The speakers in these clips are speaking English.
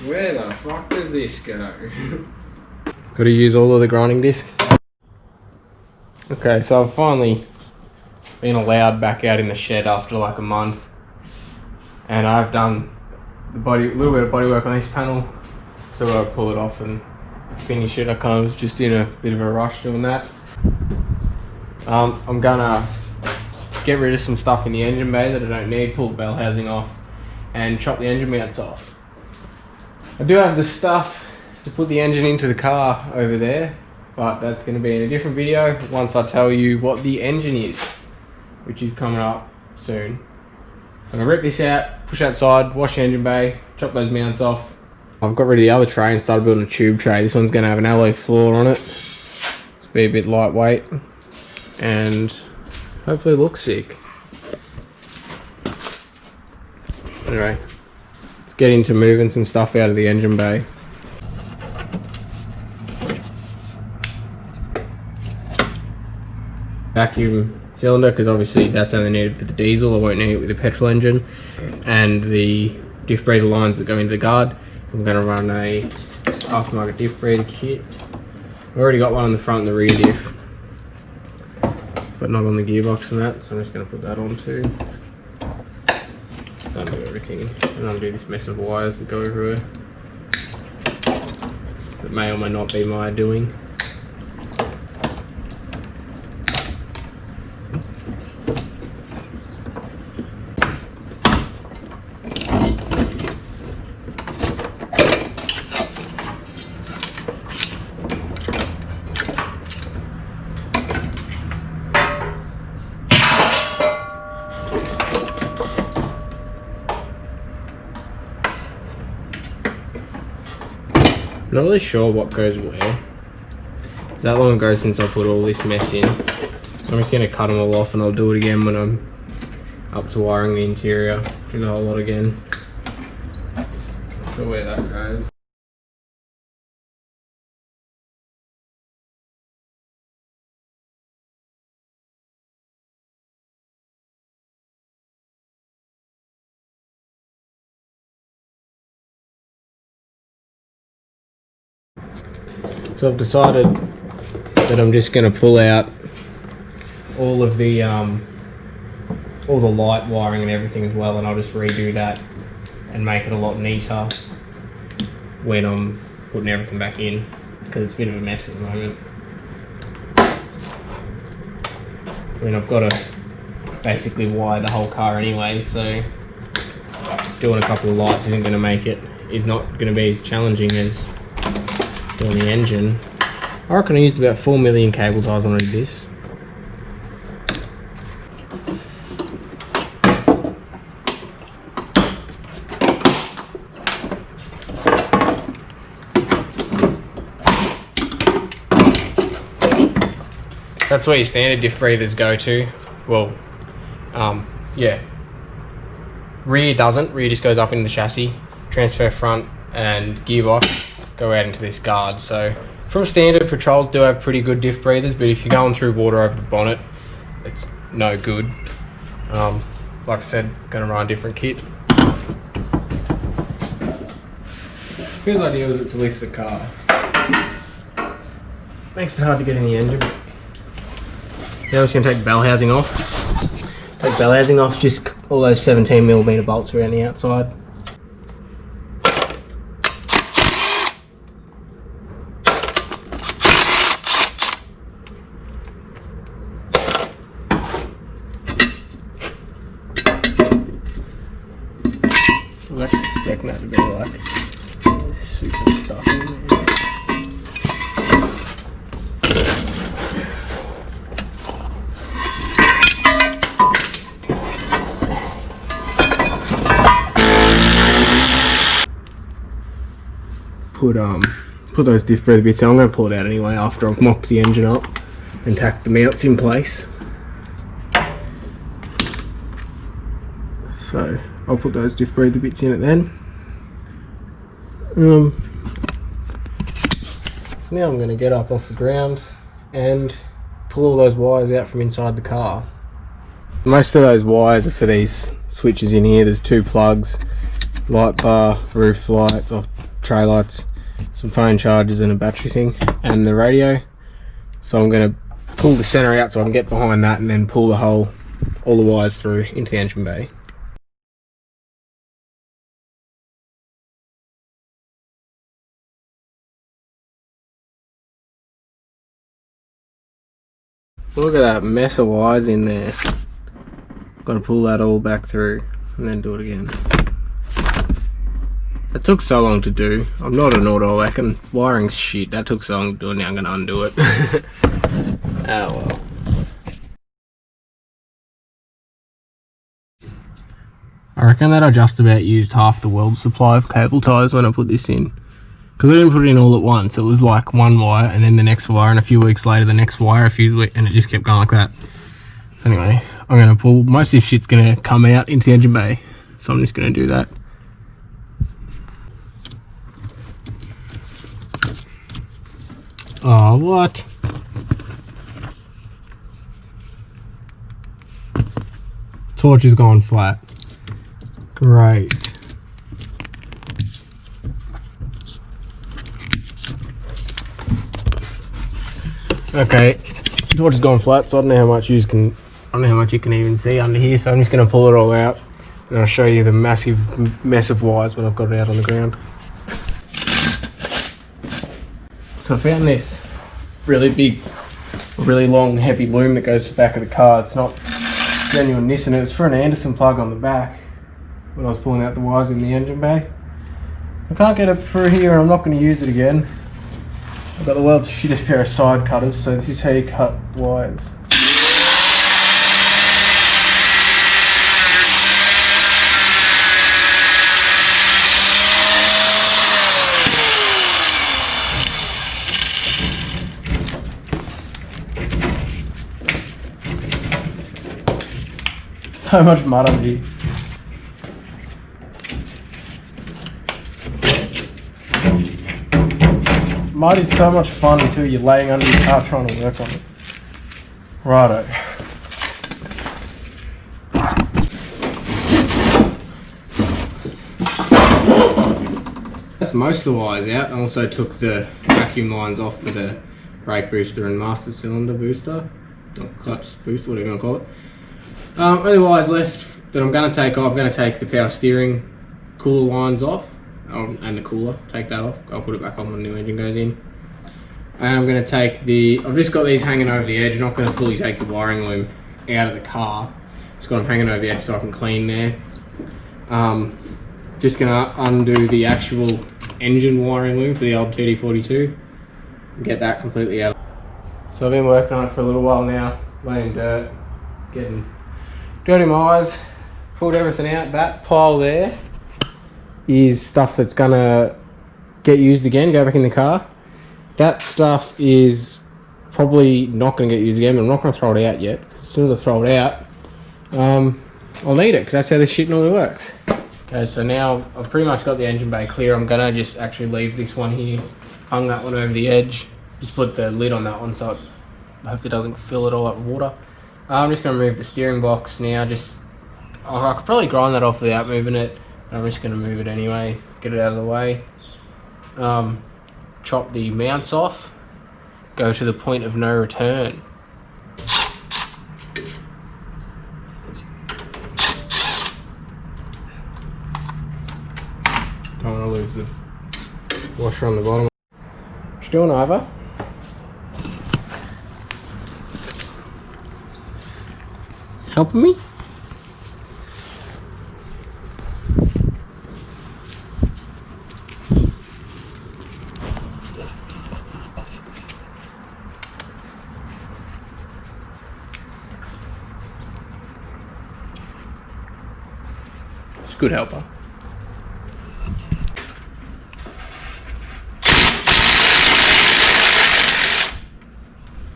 Where the fuck does this go? Got to use all of the grinding disc. Okay, so I've finally been allowed back out in the shed after like a month, and I've done a little bit of body work on this panel, so I'll pull it off and finish it. I kind of was just in a bit of a rush doing that. I'm gonna get rid of some stuff in the engine bay that I don't need, pull the bell housing off, and chop the engine mounts off. I do have the stuff to put the engine into the car over there, but that's going to be in a different video once I tell you what the engine is, which is coming up soon. I'm going to rip this out, push outside, wash the engine bay, chop those mounts off. I've got rid of the other tray and started building a tube tray. This one's going to have an alloy floor on it. It's be a bit lightweight and hopefully look sick. Anyway, let's get into moving some stuff out of the engine bay. Vacuum cylinder, because obviously that's only needed for the diesel. I won't need it with the petrol engine. And the diff breather lines that go into the guard. I'm going to run a aftermarket diff breather kit. I've already got one on the front and the rear diff, but not on the gearbox and that, so I'm just going to put that on too. Undo everything and undo this mess of wires that go everywhere. That may or may not be my doing. Not really sure what goes where. It's that long ago since I put all this mess in. I'm just going to cut them all off and I'll do it again when I'm up to wiring the interior. Do the whole lot again. Not sure where that goes. So I've decided that I'm just going to pull out all of the light wiring and everything as well, and I'll just redo that and make it a lot neater when I'm putting everything back in, because it's a bit of a mess at the moment. I mean, I've got to basically wire the whole car anyway, so doing a couple of lights is not going to be as challenging as doing the engine. I reckon I used about 4 million cable ties when I did this. That's where your standard diff breathers go to. Well, yeah. Rear doesn't. Rear just goes up into the chassis. Transfer front and gearbox go out into this guard. So from standard, patrols do have pretty good diff breathers, but if you're going through water over the bonnet, it's no good. Like I said, going to run a different kit. Good idea was it to lift the car. Makes it hard to get in the engine. Now I'm just going to take the bell housing off. Take the bell housing off, just all those 17mm bolts around the outside. I was actually expecting that to be like super stuff in there. Put those diff breather bits in. I'm going to pull it out anyway after I've mocked the engine up and tacked the mounts in place. So I'll put those diff breather bits in it then. So now I'm going to get up off the ground and pull all those wires out from inside the car. Most of those wires are for these switches in here. There's 2 plugs, light bar, roof lights, or tray lights, some phone chargers and a battery thing, and the radio. So I'm going to pull the centre out so I can get behind that and then pull the all the wires through into the engine bay. Look at that mess of wires in there. Got to pull that all back through and then do it again. It took so long to do. I'm not an auto-ec and wiring's shit. That took so long to do, and now I'm going to undo it. Oh well. I reckon that I just about used half the weld supply of cable ties when I put this in. Because I didn't put it in all at once. It was like one wire and then the next wire, and a few weeks later the next wire, and it just kept going like that. So anyway, I'm going to pull, most of this shit's going to come out into the engine bay. So I'm just going to do that. Oh, what? Torch has gone flat. Great. Okay, torch has gone flat, so I don't know how much you can even see under here. So I'm just going to pull it all out, and I'll show you the massive mess of wires when I've got it out on the ground. So I found this really big, really long, heavy loom that goes to the back of the car. It's not genuine Nissan. It was for an Anderson plug on the back when I was pulling out the wires in the engine bay. I can't get it through here, and I'm not going to use it again. I've got the world's shittest pair of side cutters, so this is how you cut wires. So much mud under here. Mud is so much fun until you're laying under your car trying to work on it. Righto. That's most of the wires out. I also took the vacuum lines off for the brake booster and master cylinder booster. Or clutch booster, whatever you want to call it. Only wires left that I'm going to take off. I'm going to take the power steering cooler lines off. And the cooler, take that off. I'll put it back on when the new engine goes in. And I'm going to take I've just got these hanging over the edge. I'm not going to fully take the wiring loom out of the car. Just got them hanging over the edge so I can clean there. Just going to undo the actual engine wiring loom for the old TD42 and get that completely out. So I've been working on it for a little while now, laying dirt, getting dirty my eyes, pulled everything out. That pile there is stuff that's gonna get used again, go back in the car. That stuff is probably not gonna get used again, but I'm not gonna throw it out yet, because as soon as I throw it out, I'll need it, because that's how this shit normally works. Okay, so now I've pretty much got the engine bay clear. I'm gonna just actually leave this one here, hung that one over the edge, just put the lid on that one so I hope it doesn't fill it all up with water. I'm just gonna remove the steering box now. I could probably grind that off without moving it. I'm just going to move it anyway, get it out of the way. Chop the mounts off, go to the point of no return. Don't want to lose the washer on the bottom. What you doing, Ivor? Helping me? Good helper.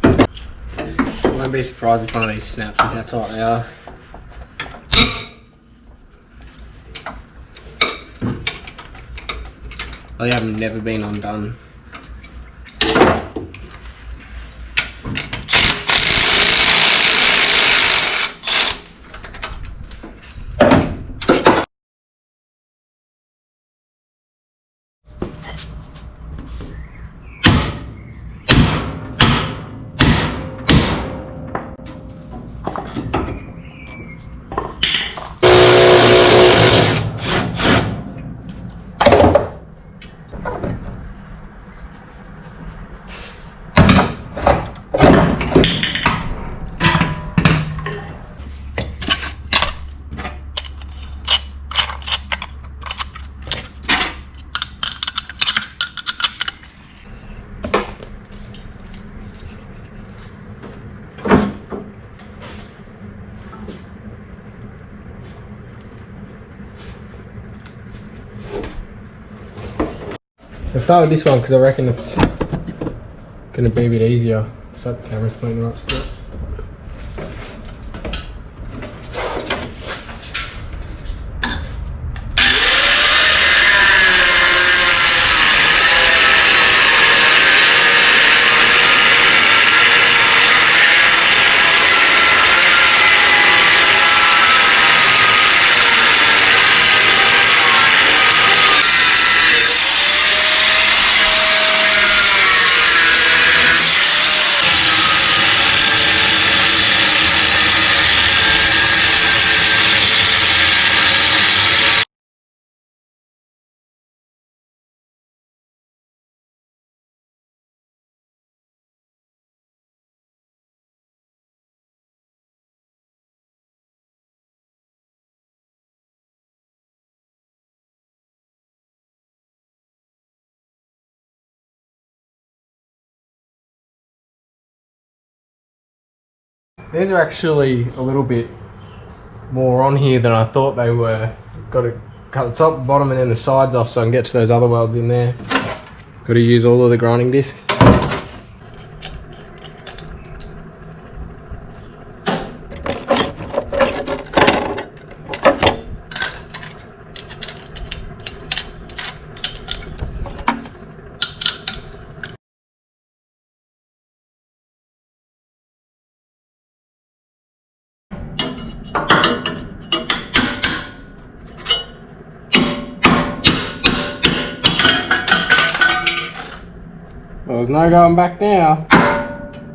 I won't be surprised if one of these snaps if that's what they are. They have never been undone. I'll start with this one because I reckon it's going to be a bit easier. So the camera's playing the right spot. These are actually a little bit more on here than I thought they were. Got to cut the top, bottom and then the sides off so I can get to those other welds in there. Got to use all of the grinding disc. Well, there's no going back now.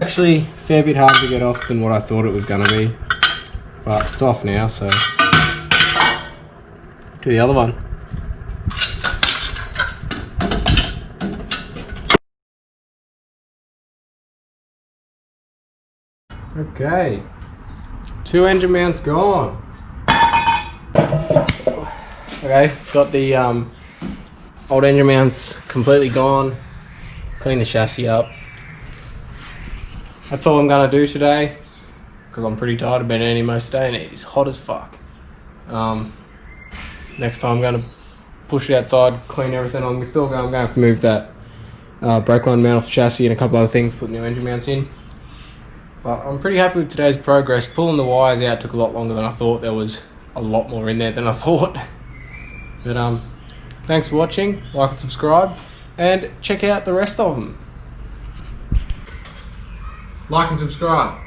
Actually, a fair bit harder to get off than what I thought it was going to be. But it's off now, so do the other one. Okay, 2 engine mounts gone. Okay, got the old engine mounts completely gone. Clean the chassis up. That's all I'm gonna do today because I'm pretty tired. I've been eating most day and it is hot as fuck. Next time I'm gonna push it outside, clean everything. I'm gonna have to move that brake line mount off the chassis and a couple other things, put new engine mounts in. But I'm pretty happy with today's progress. Pulling the wires out took a lot longer than I thought. There was a lot more in there than I thought. But thanks for watching. Like and subscribe. And check out the rest of them. Like and subscribe.